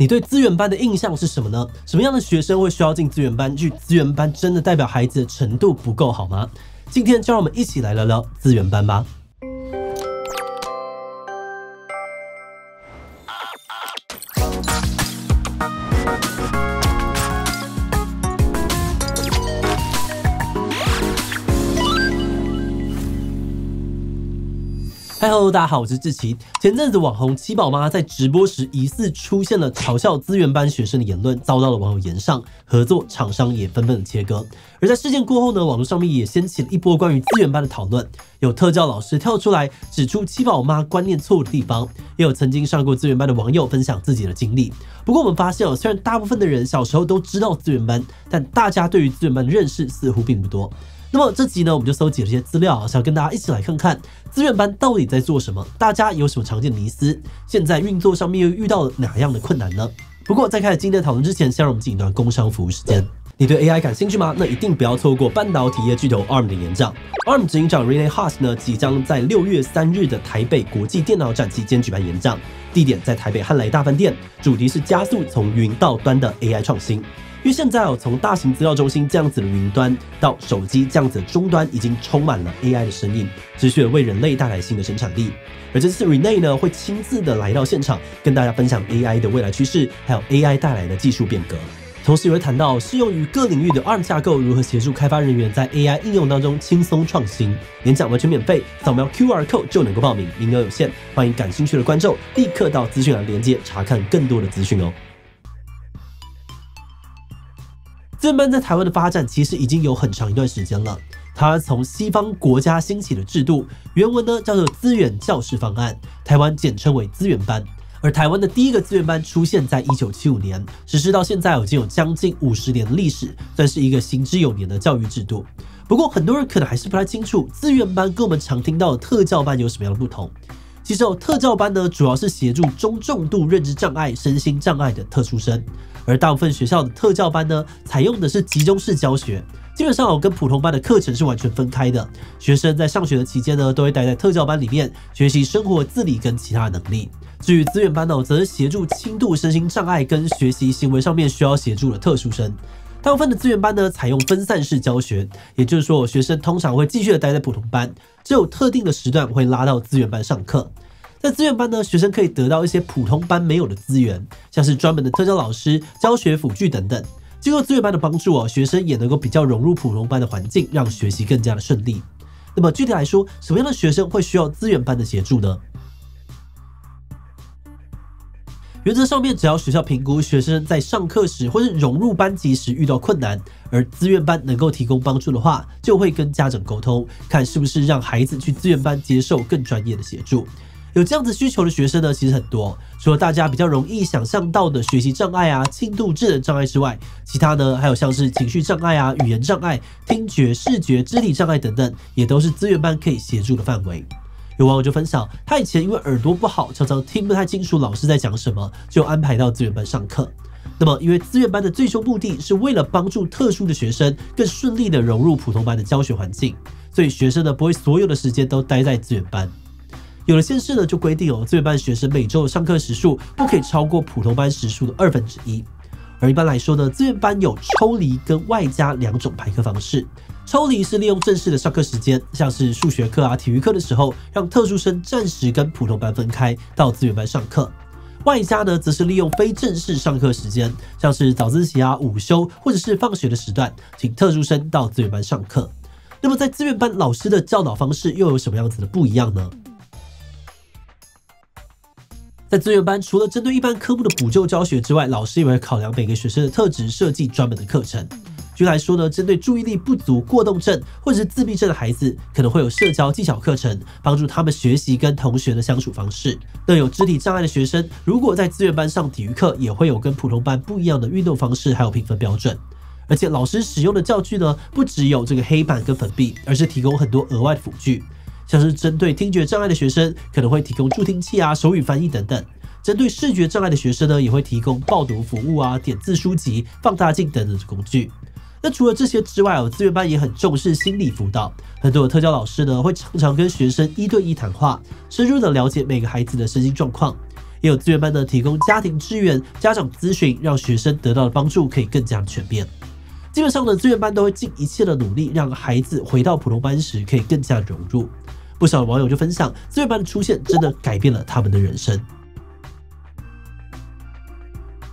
你对资源班的印象是什么呢？什么样的学生会需要进资源班？去资源班真的代表孩子的程度不够好吗？今天就让我们一起来聊聊资源班吧。Hello， 大家好，我是志奇。前阵子网红七宝妈在直播时疑似出现了嘲笑资源班学生的言论，遭到了网友炎上，合作厂商也纷纷的切割。而在事件过后呢，网络上面也掀起了一波关于资源班的讨论，有特教老师跳出来指出七宝妈观念错误的地方，也有曾经上过资源班的网友分享自己的经历。不过我们发现虽然大部分的人小时候都知道资源班，但大家对于资源班的认识似乎并不多。那么这集呢，我们就搜集了一些资料，想跟大家一起来看看资源班到底在做什么，大家有什么常见的迷思，现在运作上面又遇到了哪样的困难呢？不过在开始今天的讨论之前，先让我们进一段工商服务时间。你对 AI 感兴趣吗？那一定不要错过半导体业巨头 ARM 的演讲。ARM 执行长 Rene Haas 呢，即将在6月3日的台北国际电脑展期间举办演讲，地点在台北汉来大饭店，主题是加速从云到端的 AI 创新。因为现在从大型资料中心这样子的云端到手机这样子的终端，已经充满了 AI 的身影，持续为人类带来新的生产力。而这次 Rene 呢，会亲自的来到现场，跟大家分享 AI 的未来趋势，还有 AI 带来的技术变革。同时也会谈到适用于各领域的 ARM 架构如何协助开发人员在 AI 应用当中轻松创新。演讲完全免费，扫描 QR code 就能够报名，名额有限，欢迎感兴趣的观众立刻到资讯栏连结查看更多的资讯哦。资源班在台湾的发展其实已经有很长一段时间了，它从西方国家兴起的制度，原文呢叫做资源教室方案，台湾简称为资源班。而台湾的第一个资源班出现在1975年，实施到现在已经有将近50年的历史，算是一个行之有年的教育制度。不过很多人可能还是不太清楚，资源班跟我们常听到的特教班有什么样的不同。其实特教班呢，主要是协助中重度认知障碍、身心障碍的特殊生，而大部分学校的特教班呢，采用的是集中式教学，基本上跟普通班的课程是完全分开的。学生在上学的期间呢，都会待在特教班里面，学习生活自理跟其他能力。至于资源班呢，则是协助轻度身心障碍跟学习行为上面需要协助的特殊生。大部分的资源班呢，采用分散式教学，也就是说，学生通常会继续的待在普通班，只有特定的时段会拉到资源班上课。在资源班呢，学生可以得到一些普通班没有的资源，像是专门的特教老师、教学辅具等等。经过资源班的帮助学生也能够比较融入普通班的环境，让学习更加的顺利。那么具体来说，什么样的学生会需要资源班的协助呢？原则上面，只要学校评估学生在上课时或是融入班级时遇到困难，而资源班能够提供帮助的话，就会跟家长沟通，看是不是让孩子去资源班接受更专业的协助。有这样子需求的学生呢，其实很多，除了大家比较容易想象到的学习障碍啊、轻度智能障碍之外，其他呢还有像是情绪障碍啊、语言障碍、听觉、视觉、肢体障碍等等，也都是资源班可以协助的范围。有网友就分享，他以前因为耳朵不好，常常听不太清楚老师在讲什么，就安排到资源班上课。那么因为资源班的最终目的是为了帮助特殊的学生更顺利的融入普通班的教学环境，所以学生呢不会所有的时间都待在资源班。有的县市呢就规定资源班学生每周的上课时数不可以超过普通班时数的1/2。而一般来说呢，资源班有抽离跟外加2种排课方式。抽离是利用正式的上课时间，像是数学课啊、体育课的时候，让特殊生暂时跟普通班分开，到资源班上课。外加呢，则是利用非正式上课时间，像是早自习啊、午休或者是放学的时段，请特殊生到资源班上课。那么在资源班老师的教导方式又有什么样子的不一样呢？在资源班，除了针对一般科目的补救教学之外，老师也会考量每个学生的特质，设计专门的课程。举例来说呢，针对注意力不足过动症或者是自闭症的孩子，可能会有社交技巧课程，帮助他们学习跟同学的相处方式。那有肢体障碍的学生，如果在资源班上体育课，也会有跟普通班不一样的运动方式，还有评分标准。而且老师使用的教具呢，不只有这个黑板跟粉笔，而是提供很多额外的辅具，像是针对听觉障碍的学生，可能会提供助听器啊、手语翻译等等。针对视觉障碍的学生呢，也会提供报读服务啊、点字书籍、放大镜等等的工具。那除了这些之外资源班也很重视心理辅导，很多的特教老师呢会常常跟学生1对1谈话，深入的了解每个孩子的身心状况。也有资源班呢提供家庭支援、家长咨询，让学生得到的帮助可以更加的全面。基本上呢，资源班都会尽一切的努力，让孩子回到普通班时可以更加融入。不少的网友就分享，资源班的出现真的改变了他们的人生。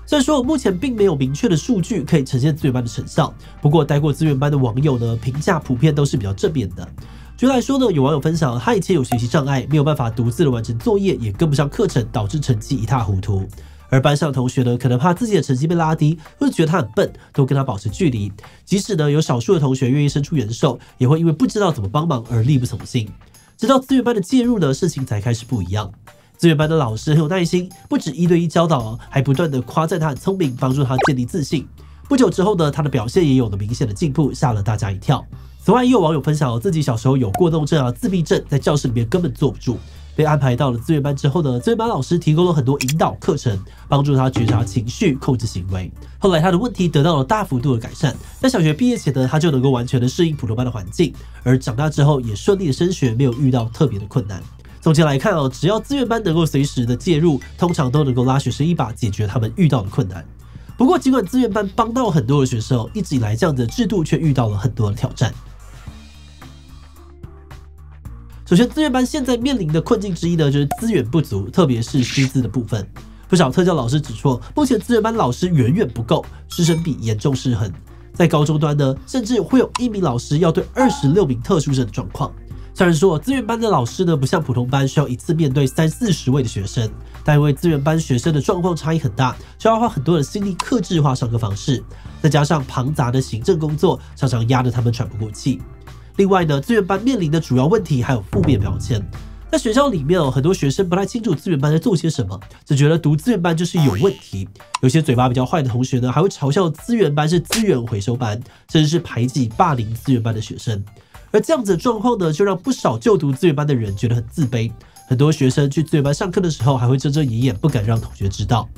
虽然说目前并没有明确的数据可以呈现资源班的成效，不过待过资源班的网友呢，评价普遍都是比较正面的。举例来说呢，有网友分享，他以前有学习障碍，没有办法独自的完成作业，也跟不上课程，导致成绩一塌糊涂。而班上的同学呢，可能怕自己的成绩被拉低，或者觉得他很笨，都跟他保持距离。即使呢有少数的同学愿意伸出援手，也会因为不知道怎么帮忙而力不从心。直到资源班的介入呢，事情才开始不一样。资源班的老师很有耐心，不止1对1教导，还不断的夸赞他很聪明，帮助他建立自信。不久之后呢，他的表现也有了明显的进步，吓了大家一跳。此外，也有网友分享自己小时候有过动症自闭症，在教室里面根本坐不住。被安排到了资源班之后呢，资源班老师提供了很多引导课程，帮助他觉察情绪、控制行为。后来他的问题得到了大幅度的改善，在小学毕业前呢，他就能够完全的适应普通班的环境，而长大之后也顺利的升学，没有遇到特别的困难。总结来看只要资源班能够随时的介入，通常都能够拉学生一把，解决他们遇到的困难。不过，尽管资源班帮到很多的学生，一直以来这样的制度却遇到了很多的挑战。首先，资源班现在面临的困境之一呢，就是资源不足，特别是师资的部分。不少特教老师指出，目前资源班老师远远不够，师生比严重失衡。在高中端呢，甚至会有1名老师要对26名特殊生的状况。虽然说资源班的老师呢，不像普通班需要一次面对30-40位的学生，但因为资源班学生的状况差异很大，需要花很多的心力客制化上课方式，再加上庞杂的行政工作，常常压得他们喘不过气。另外呢，资源班面临的主要问题还有负面标签。在学校里面很多学生不太清楚资源班在做些什么，只觉得读资源班就是有问题。有些嘴巴比较坏的同学呢，还会嘲笑资源班是资源回收班，甚至是排挤霸凌资源班的学生。而这样子的状况呢，就让不少就读资源班的人觉得很自卑。很多学生去资源班上课的时候，还会遮遮掩掩，不敢让同学知道。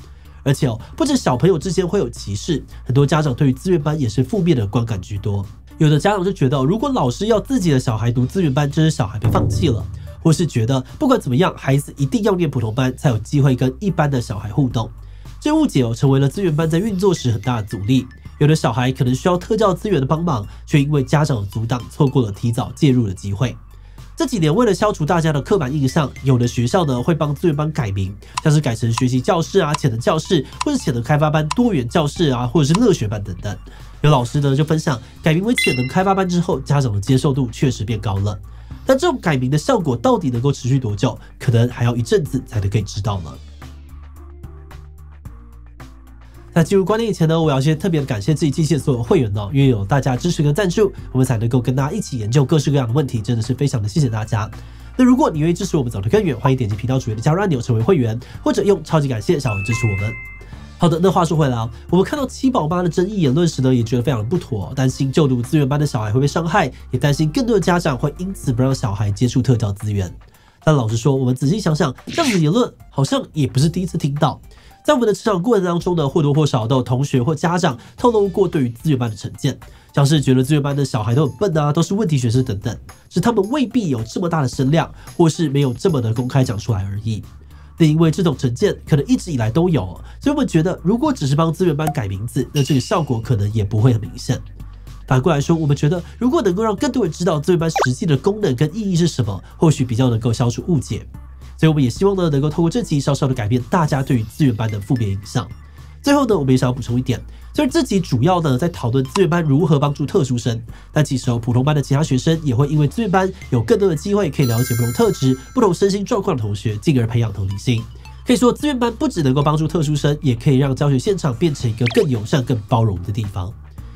而且不止小朋友之间会有歧视，很多家长对于资源班也是负面的观感居多。有的家长就觉得，如果老师要自己的小孩读资源班，真是小孩被放弃了，或是觉得不管怎么样，孩子一定要念普通班才有机会跟一般的小孩互动。这误解成为了资源班在运作时很大的阻力。有的小孩可能需要特教资源的帮忙，却因为家长的阻挡，错过了提早介入的机会。这几年为了消除大家的刻板印象，有的学校呢会帮资源班改名，像是改成学习教室潜能教室，或是潜能开发班、多元教室或者是乐学班等等。有老师呢就分享，改名为潜能开发班之后，家长的接受度确实变高了。但这种改名的效果到底能够持续多久，可能还要一阵子才能可以知道了。在进入观点以前呢，我要先特别感谢自己机器所有会员因为有大家支持跟赞助，我们才能够跟大家一起研究各式各样的问题，真的是非常的谢谢大家。那如果你愿意支持我们走得更远，欢迎点击频道主页的加入按钮成为会员，或者用超级感谢小额支持我们。好的，那话说回来我们看到7宝妈的争议言论时呢，也觉得非常的不妥，担心就读资源班的小孩会被伤害，也担心更多的家长会因此不让小孩接触特教资源。但老实说，我们仔细想想，这样的言论好像也不是第一次听到。在我们的成长过程当中呢，或多或少都有同学或家长透露过对于资源班的成见，像是觉得资源班的小孩都很笨都是问题学生等等，是他们未必有这么大的声量，或是没有这么的公开讲出来而已。但因为这种成见可能一直以来都有，所以我们觉得如果只是帮资源班改名字，那这个效果可能也不会很明显。反过来说，我们觉得如果能够让更多人知道资源班实际的功能跟意义是什么，或许比较能够消除误解。所以我们也希望呢，能够透过这集稍稍的改变大家对于资源班的负面印象。最后呢，我们也想要补充一点，虽然这集主要呢在讨论资源班如何帮助特殊生，但其实普通班的其他学生也会因为资源班有更多的机会可以了解不同特质、不同身心状况的同学，进而培养同理心。可以说，资源班不只能够帮助特殊生，也可以让教学现场变成一个更友善、更包容的地方。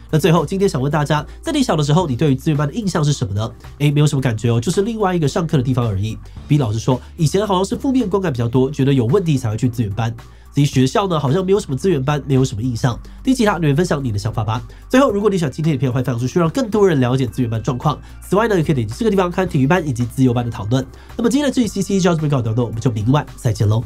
那最后，今天想问大家，在你小的时候，你对于资源班的印象是什么呢？没有什么感觉就是另外一个上课的地方而已。比老师说，以前好像是负面观感比较多，觉得有问题才会去资源班。至于学校呢，好像没有什么资源班，没有什么印象。听其他留言分享你的想法吧。最后，如果你喜欢今天的影片，欢迎分享出去，让更多人了解资源班状况。此外呢，也可以点击这个地方看体育班以及自由班的讨论。那么今天的这一期就到这边告一段落，我们就明晚再见喽。